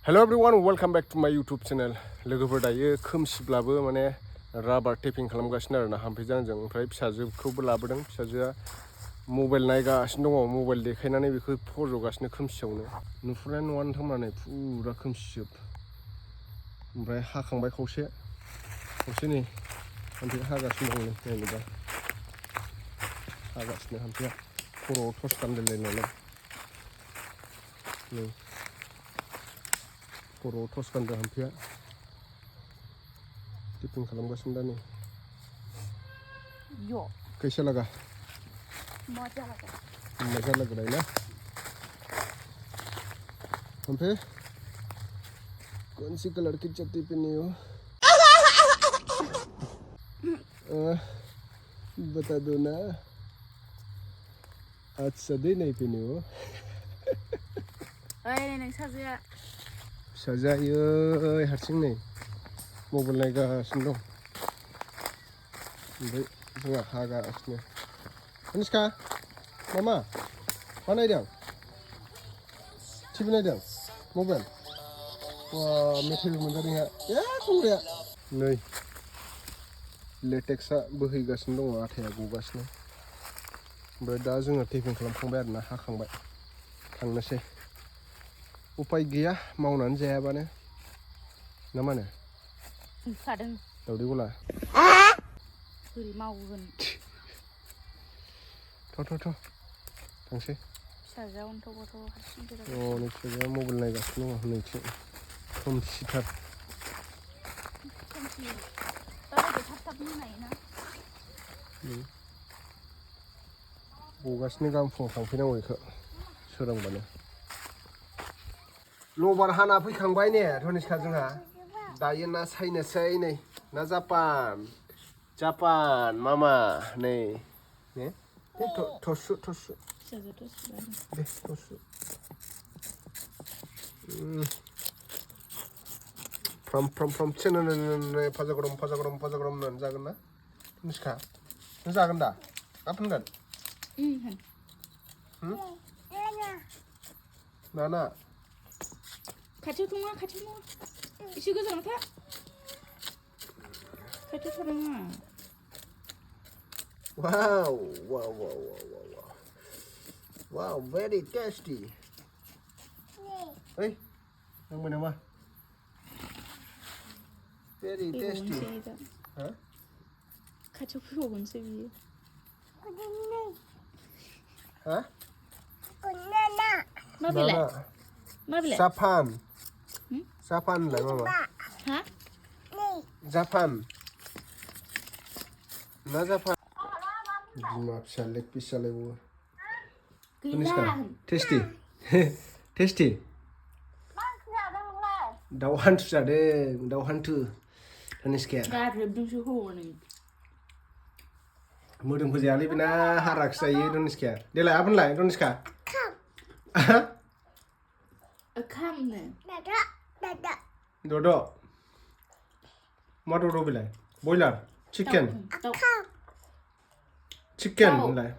Hello everyone, welcome back to my YouTube channel. लोगोफोर दायो खोमसिब्लाबो माने राबार टेपिं खालामगासिनो आरोना हाम्फैजों आंजों ओमफ्राय फिसाजोखौबो लाबोदों फिसाजोआ मबाइल नायगासिनो दङ मबाइल देखायनानै बेखौ फज'गासिनो खोमसियावनो नुहुरनाय नङा नोंथां माने फुरा खोमसिजोब ओमफ्राय हाखांबाय खावसे नै हाम्फैया हागासिनो दं नायनोबा हागासिनो हाम्फैया खर'आव टर्च गानलायलायनानै नै खर'आव टर्च गानदों हाम्फैया टिपिं खालामगासिनो दा नै कैसा लगा मजा लग रहा है ना हाम्फे कौन सी कलर की चप्पी पहनी हो बता दो ना आज सदी नहीं पहनी हो फिसाजोआ आयै हारसिं नै मबाइल नायगासिनो दं ओमफ्राय जोंहा हागासिनो अनुष्का मामा मा नायदों टिभि नायदों मबाइल वा मेथाइबो मोनजादों ए खुंग्राया नै लेटेक्सआ बोहैगासिनो दङ आथाया गगासिनो ओमफ्राय दा जोङो टिफिन खालामखांबाय आरोना हाखांबाय थांनोसै उपाय गैया मावनानै जायाबानो ना मा होनो ओंखारदों दावदै गला बोरै मावगोन थ' थांसै फिसाजोआ अन्थावबाथ' हारसिं नै फिसाजोआ मबाइल नायगासिनो दङ नैथिं खोमसिथार खोमसि दाबायदि थाब मोनायोना गगासिनो गाबोन फुङाव थांफैनांगौ बेखौ सोरांबानो लबार हाना फैखांबाय ने धनिष्का जोंहा दायो ना सायनोसै नै ना जापान मामा नै ने थसु दे थसु फ्राम चेनेल फाजा गरम होननानै जागोन ना धनिष्का नों जागोन दा मा फोनगोन ना खाथियाव नङा एसे गोजानाव था खाथियाव थानाङा wow very tasty hey nang naman very tasty ha खाथियाव फैबावगोनसो बियो ha मा बिलाइ Japan lah mama ha Japan ना Japan बिमा फिसा लेग पिस जालायबावो टेस्टी दाउ हान्थु जादों दाउ हान्थु धनिष्काया गाग्रेबदोंसो हनै मोदोमखौ जायालै बेना हाराखौ जायो धनिष्काया देलाय आबोनलाय धनिष्का खामनो Dodo मा Dodo बेलाय बयलार चिकेन होनलाय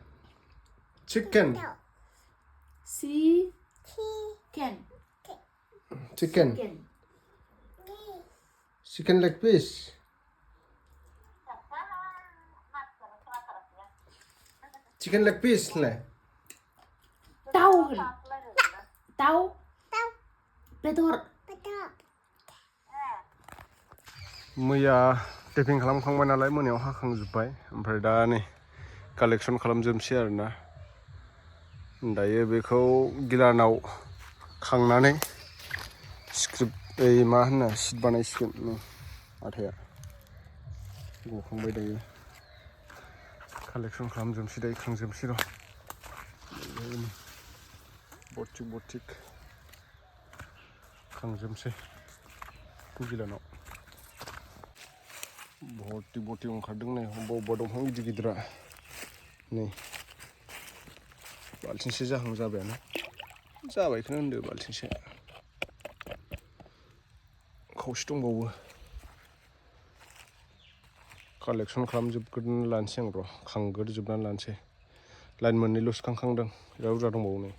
chicken leg piece chicken leg piece होनलाय दाउ बेदर मैया टेपिं खालामखांबाय नालाय मोनायाव हाखांजोब्बाय ओमफ्राय दा नै कालेक्सन खालामजोबनोसै आरोना दायो बेखौ गिलानाव खांनानै स्क्रिप्ट मा होनो सिट बानायसिगोन नै आथाया गखांबाय दायो कालेक्सन खालामजोबनोसै दायो खांजोबनोसै र' बथिक खांजोबनोसै गिलानाव बथि ओंखारदों नै बबेबा दंफां गिदिरा नै बाल्थिंसे जाहां जाबायानो जाबायखौनो होनदो बाल्थिंसे खावसे दंबावो कालेक्सन खालामजोबग्रोनानै लानोसै आं र' खांग्रोजोबनानै लानोसै लाइन मोननैल'सो खांखांदों बिराद बुरजा दंबावो नै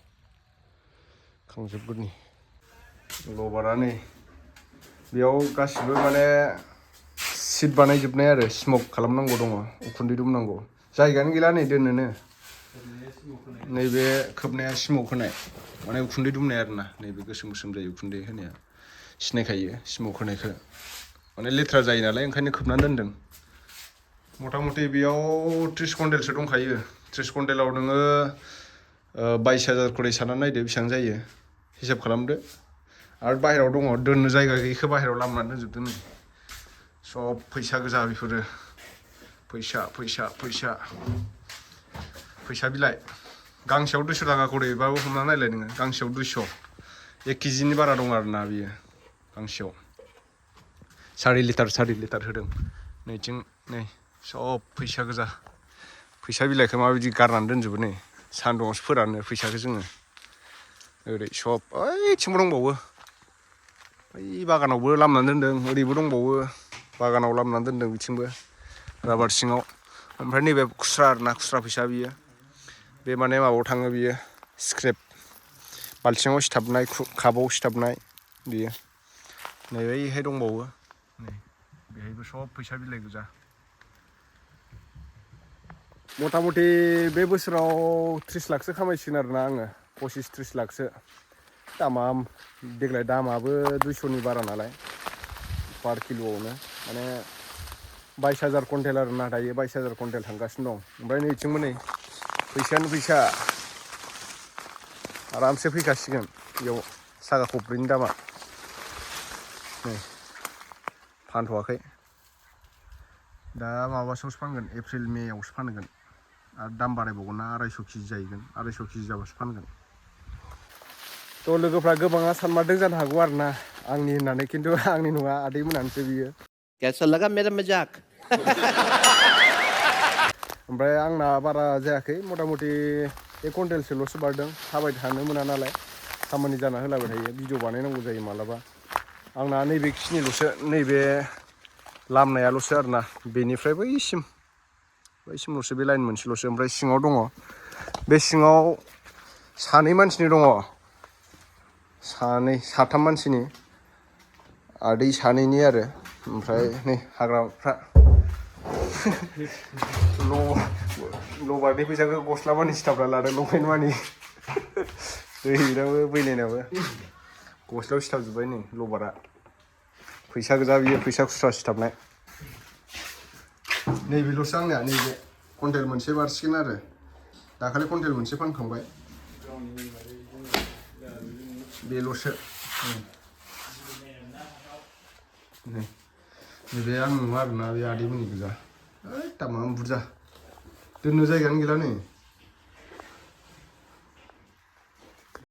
खांजोबग्रोनि लबारा नै बेयाव गासिबो माने सिट बानायजोबनाय आरो स्मक खालामनांगौ दङ उखुन्दै दुमनांगौ जायगायानो गैला नै दोननोनो नैबे खोबनाया स्मक होनाय माने उखुन्दै दुमनाय आरोना नैबे गोसोम गोसोम जायो उखुन्दै होनाया सिनायखायो स्मक होनायखौ माने लेथ्रा जायो नालाय ओंखायनो खोबनानै दोनदों मथा मथि बेयाव 30 कुइन्टेलसो दंखायो 30 कुइन्टेलाव नोङो 22,000 खरि साननानै नायदो बेसेबां जायो हिसाब खालामदो आरो बाहेरायाव दङ दोननो जायगा गैयिखौ बाहेरायाव लामनानै दोनजोबदो नै सब फैसा गोजा बेफोरो फैसा बिलाइ गांसेयाव 200 थाखा खरिबाबो हमना नायलाय नोङो गांसेयाव 200 1 केजिनि बारा दं आरोना बियो गांसेयाव 4 लिटार होदों नैथिं नै सब फैसा गोजा फैसा बिलाइखौ माबायदि गारनानै दोनजोबो नै सान्दुङावसो फोरानो फैसाखौ जोङो ओरै सब ओइथिंबो दंबावो बै बागानावबो लामनानै दोनदों ओरैबो दंबावो बागानाव लामनानै दोनदों बिथिंबो राबार सिङाव ओमफ्राय नैबे खुस्रा आरोना खुस्रा फैसा बियो बे माने माबायाव थाङो बियो स्क्रेप बाल्थिङाव सिथाबनाय कापाव सिथाबनाय बियो नै बैहाय दंबावो नै बेहायबो सब फैसा बिलाइ गोजा मथा मथि बे बोसोराव 30 लाखसो खामायसिगोन आरोना आङो 25-30 लाखसो दामा देग्लाय दामाबो 200नि बारा नालाय पार किल'आवनो माने 22,000 कुइन्टेल आरोना दायो 22,000 कुइन्टेल थांगासिनो दं ओमफ्राय नैथिंबो नै फैसायानो फैसा आरामसे फैखासिगोन बेयाव सागा खबब्रैनि दामा नै फानथ'वाखै दा माबासोआवसो फानगोन एप्रिल मेआवसो फानगोन आरो दाम बारायबावगोन ना 250 केजि जाहैगोन 250 केजि जाबासो फानगोन थ' लोगोफ्रा गोबाङा सानमारदों जानो हागौ आरोना आंनि होननानै खिन्थु आंनि नङा आदै मोनानोसो बियो कैसा लगा मेरा मजाक ओमफ्राय आंना बारा जायाखै मथा मथि 1 कुइन्टेलसोल'सो बारदों थाबाय थानो मोना नालाय खामानि जाना होलाबाय थायो भिडिअ बानायनांगौ जायो मालाबा आंना नैबेखिनिल'सो नैबे लामनायाल'सो आरोना बेनिफ्राय बैसिमल'सो बे लाइन मोनसेल'सो ओमफ्राय सिङाव दङ बे सिङाव सानै मानसिनि दङ साथाम मानसिनि आदै सानैनि आरो ओमफ्राय नै हाग्राफ्रा लबारनि फैसाखौ गस्ला मानि सिथाबना लादों लंपेन्ट मानि दैनाबो बैनायनाबो गस्लायाव सिथाबजोब्बाय नै लबारा फैसा गोजा बियो फैसा खुस्रा सिथाबनाय नैबेल'सो आंनिया नैबे कुइन्टेल मोनसे बारसिगोन आरो दाखालि कुइन्टेल मोनसे फानखांबाय बेल'सो नैबे आं नङा आरोना बे आदैमोननि गोजा दामानो बुरजा दोननो जायगायानो गैला नै